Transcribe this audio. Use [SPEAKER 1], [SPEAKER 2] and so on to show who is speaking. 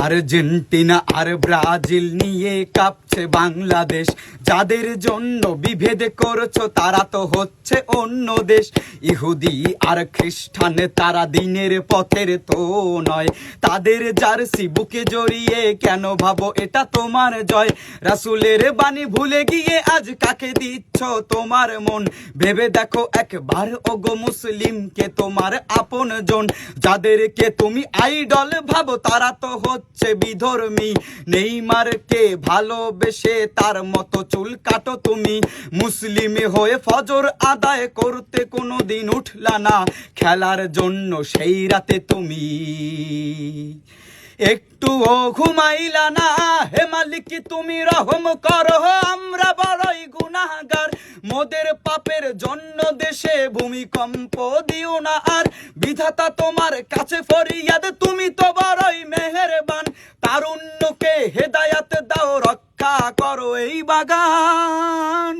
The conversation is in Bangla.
[SPEAKER 1] আর্জেন্টিনা আর ব্রাজিল নিয়ে কাঁপছে বাংলাদেশ। যাদের জন্য বিভেদ করছো তারা তো হচ্ছে অন্য দেশ। ইহুদি আর খ্রিস্টান তারা দিনের পথের তো নয়, তাদের জার্সি বুকে জড়িয়ে কেন ভাবো এটা তোমার জয়। রাসূলের বাণী ভুলে গিয়ে আজ কাকে দিচ্ছ তোমার মন? ভেবে দেখো একবার ওগো মুসলিমকে তোমার আপন জন। যাদেরকে তুমি আইডল ভাবো তারা তো হচ্ছে বিধর্মী। নেইমারকে ভালোবেসে তার মতো চুল কাটো তুমি। মুসলিম হয়ে ফজর আদায় করতে কোনোদিন উঠলা না খেলার জন্য সেই রাতে তুমি। একটুও ঘুমাইলা না, হে মালিক তুমি রহম করো, আমরা বড়ই গুনাহগার। মোদের পাপের জন্য দেশে ভূমিকম্প দিও না আর। বিধাতা তোমার কাছে ফরিয়াদ, তুমি তো বড়ই মেহেরবান। তারুণ্যকে হেদায়াত দাও, রক্ষা করো এই বাগান।